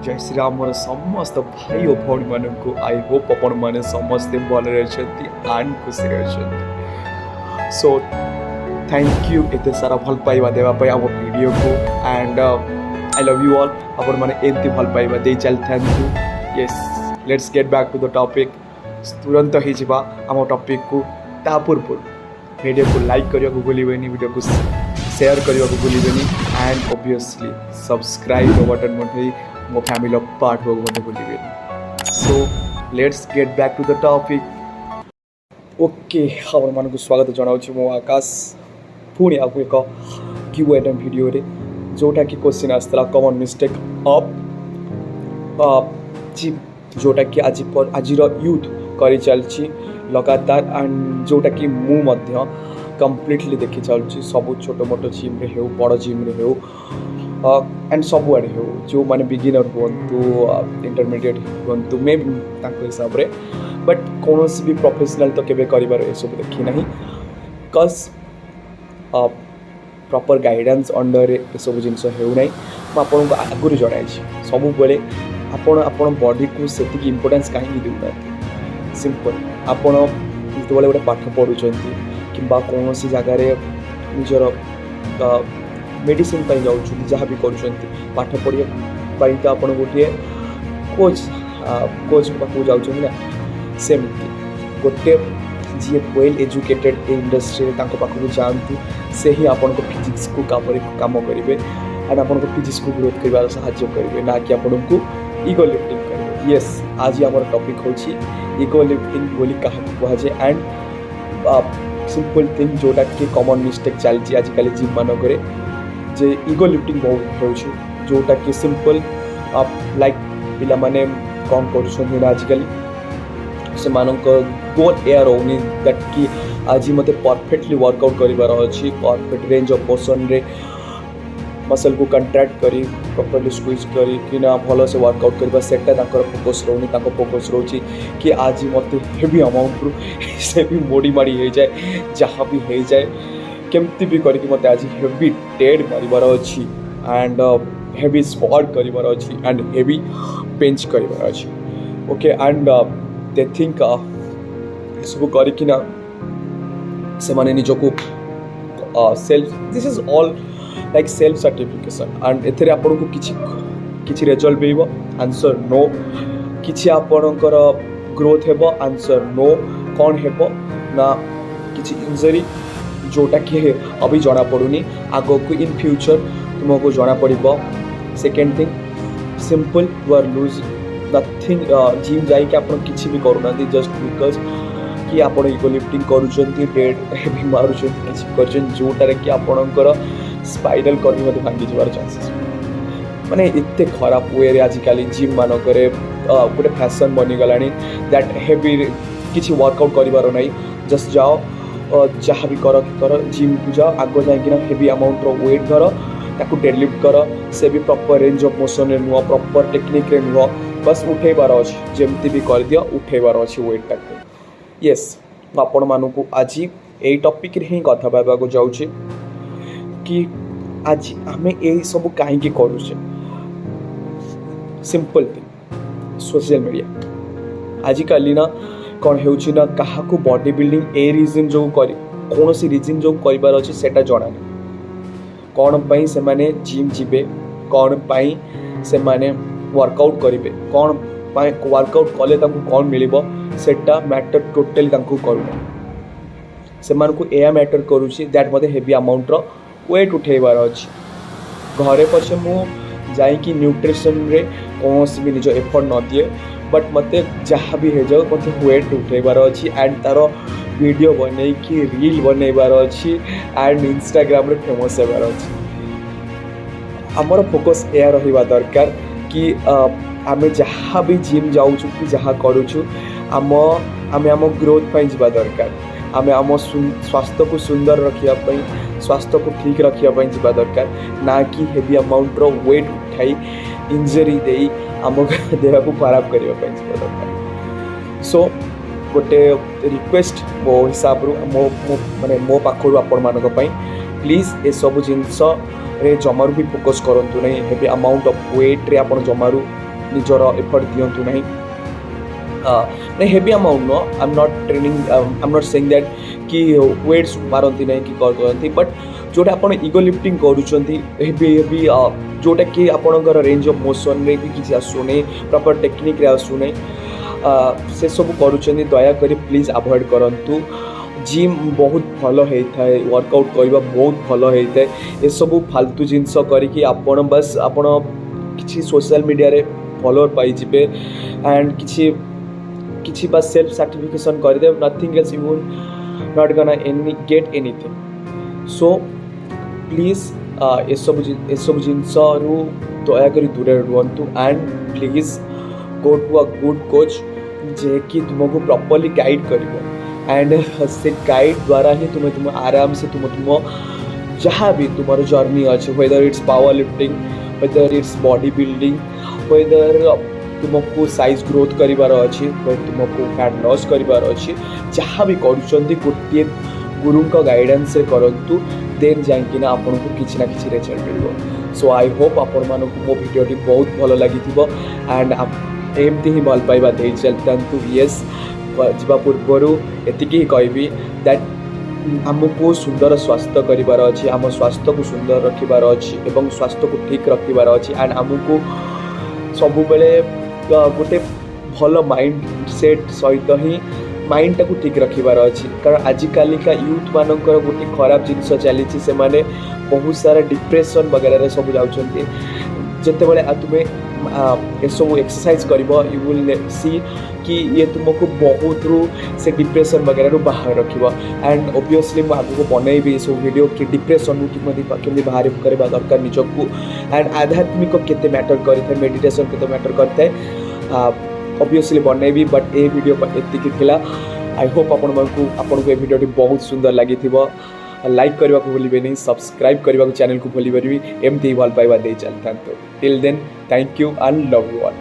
जय श्री राम मोर समस्त भाई और भौणी मान को आई होप अपन मैंने समस्ते भलरे एंड खुशी अच्छे सो थैंक यू एत सारा भल पाइबा देवाई आम वीडियो को and I love you all अपन मैंने एमती भल पाइबा दे चल thank you yes let's get back to the topic तुरंत ही जावा आम टॉपिक को ता पूर्व वीडियो को लाइक करने को भूलिबेनी वीडियो को शेयर करने को भूलिबेनी एंड ऑब्वियसली सब्सक्राइब बटन मटे मो फैमिली पार्ट हो मत भूलिबेनी so let's get back to the topic okay आपण मान को स्वागत जनाऊँ मो आकाश पुणी आपको एक क्यू एंड वीडियो रे जोटा कि क्वेश्चन आसला कॉमन मिस्टेक ऑफ जिम जोटा कि आज यूथ करी चलची लगातार एंड जोटा कि मु मध्य कंप्लीटली देखी चलुची सब छोट मोट जिम रे हो बड़ जिम रे हो एंड सब आड़े हो जो माने बिगिनर हूँ इंटरमीडिएट हूँ मे भी हिसाब से बट कौन भी प्रोफेशनल तो केबे करिबार ए सब देखी ना कज प्रॉपर गाइडेंस अंडर ए सब जिन होना मुझे आगुरी जन सब बेले आपण बॉडी को से इम्पोर्टेंस कहीं देना सिंपल आपण जो गोटे पाठ पढ़ुं कि कौन सी जगार निजर मेडिसिन जाऊँ जहाँ भी कर पाठ पढ़ाई तो आप गोटे कोच कोच पाक जाऊँ ना सेमती गोटे जी वेल एजुकेटेड इंडस्ट्री पाखक जातु से ही आपन को फिजिक्स को काम करेंगे एंड आपन को फिजिक्स को ग्रोथ कर साहाय्य करेंगे ना कि आपन को इगो लिफ्टिंग करेंगे यस आज आम टॉपिक होची इगो लिफ्टिंग बोली क्या कहुए एंड सिंपल थिंग जोटा कि कॉमन मिस्टेक चलती आजिकल जिम मानक जे इगो लिफ्टिंग बहुत हो जोटा कि सिंपल लाइक पिला माने कौन कर आजिकल से गोल एयर होनी दैट कि आज मत परफेक्टली वर्कआउट करार अच्छी परफेक्ट रेंज ऑफ मोशन रे मसल को कंट्रैक्ट करी प्रॉपर्ली स्क्वीज करी कि ना भल से वर्कआउट करवा सेटा फोकस रोनी फोकस रोची कि आज मत हेवी अमाउंट रू से भी मोड़ी माड़ी हो जाए जहाँ भी हो जाए केमती भी करके मत आज हेवी डेड मारिबार अच्छी एंड हेवी स्क्वाट करार अच्छी एंड हेवी बेंच करार अच्छी ओके एंड दे थिंक सब करना से माने निजको self this is all like self certification and एथेरे आपन को किछि रिजल्ट बेइबो आंसर नो किछि आपनकर ग्रोथ हेबो आंसर नो कौन हेबो ना किछि इंजरी जोटा कि अभी जना पड़ूनी आगो को इन फ्यूचर तुमको जना पड़ो second thing simple you are lose nothing gym जाइए आप किसी भी करूना जस्ट बिकज कि आप इगो लिफ्टिंग करेड हेवी मार्च जोटार कि आपणकर स्पाइरल कर्व भांगी जावार चांसेस माने एते खराब वे आजिकल जिम मानक गोटे फैशन बनीगला दैट हेवी किसी वर्कआउट करार ना जस्ट जाओ जहाँ भी कर जिम को जाओ आग जाइना हेवी अमाउंट वेट धर ताकू डेडलिफ्ट कर से भी प्रॉपर रेंज ऑफ मोशन रे नुह प्रॉपर टेक्निक रे नुह बस उठेबार अच्छी जमती भी कर दियो उठेबार अच्छी वेट टाक यस आपण मानू आज यही टॉपिक रे ही कथा पाइबा जाऊँ कि आज आम यही सब कहीं करुचे सिंपल थिंग सोशल मीडिया आजिकल ना कौन हो क्या बॉडी बिल्डिंग ए रिजन जो कौन सी रिजन जो करार अच्छे सेटा जना नहीं कौन पाई से माने जिम जीवे कौन पाई से माने वर्कआउट करेंगे कौन पाई वर्कआउट कले कौन मिल सेटा मैटर टोटली करूना से यह मैटर करुच्ची दैट मत हेवी अमाउंट वेट उठेबार अच्छी घरे पछे मुझे न्यूट्रिशन रे कौन भी निज एफर्ट न दिए बट मत जहाँ भी हो जाओ मत वेट उठेबार अच्छी एंड तार वीडियो बन कि रील बनइबार अच्छी एंड इंस्टाग्राम रे फेमस होबार अच्छी आमर फोकस या रहा दरकार कि आम जहाँ भी जिम जाऊँ कि जहाँ करुचु आम ग्रोथ पर जावा दरकार आम आम स्वास्थ्य को सुंदर रखापी स्वास्थ्य को ठीक रखापी जावा दरकार ना कि हेवी अमाउंट वेट उठाई इंजरी दे आम देह को खराब करने जावा दरकार सो गोटे रिक्वेस्ट मो हिसाब रू माने मो पाखर आपण मानक प्लीज ए सब जिनस रे जमारू भी फोकस करंतु नहीं हेवी अमाउंट ऑफ वेट रे आपण जमारू निजर एफर्ट दिंतु ना नहीं heavy amount no I am not training I am not saying that कि वेट्स मारती ना कि करती बट जोटा आप इगो लिफ्टिंग करूँगी हेवी हेवी जोटा कि आपणकर रेंज ऑफ मोशन रे भी किसी आसुना प्रॉपर टेक्निक रे आसुना से सब करुँच दयाकोरी प्लीज अवॉइड करूँ जिम बहुत भल होता है वर्कआउट करवा बहुत भल होता है ये सब फालतू जिनस करके आपण बस आपण किसी सोशल मीडिया रे फॉलोअर पाइबे एंड किसी बस सेल्फ सर्टिफिकेशन करदे nothing else you not gonna get anything so please ये सब जिनस दयाक दूर रुहतु and please go to a good coach जे कि तुमको प्रॉपर्ली गाइड करिवो एंड से गाइड द्वारा ही तुम आराम से तुम जहाँ भी तुम्हारा जर्नी अच्छे whether it's power lifting whether it's body building whether तुमको साइज ग्रोथ करिवार अच्छी तुमको फैट लॉस करिवार अच्छी जहाँ भी करुँच गोटे गुरु गाइडेंस से करंतु देन जाकि आपन को किसी ना किसी result mill so I hope आपण मानक मो भिडियोटी बहुत भल लगी एंड एमती ही भल पाइबा दे चलता येस जीवा पूर्वर एतिकी कहबी दैट आमको सुंदर स्वास्थ्य करिवार अच्छी आम स्वास्थ्य को सुंदर रखिबार अच्छी एवं स्वास्थ्य को ठीक रखिबार अच्छी एंड आमको सब बेले गोटे भल माइंड सेट सहित ही माइंड टाक ठीक रखिबार अच्छी कारण आजिकाली का यूथ मानकर गोटे खराब जिनस चली से माने बहुत सारा डिप्रेशन वगैरह सब जाउछन्ती जिते बड़े तुम्हें ये सब एक्सरसाइज कर यू विल सी कि ये तुमको बहुत रू से डिप्रेशन वगैरह रू बाहर रखिबो एंड ऑब्वियसली मैं आगु बनैबी सब वीडियो कि डिप्रेशन रू कि बाहर करवा दरकार निजको एंड आध्यात्मिक केते मैटर करते मेडिटेशन केते मैटर करते ऑब्वियसली बनैबी बट ए वीडियो एतिकी थिला आई होप आपको ये वीडियो बहुत सुंदर लगी लाइक करने को भूलिए नहीं सब्सक्राइब करने को चैनल को भूलिए एमती भल पाइबा दे चलता till then thank you and love you all.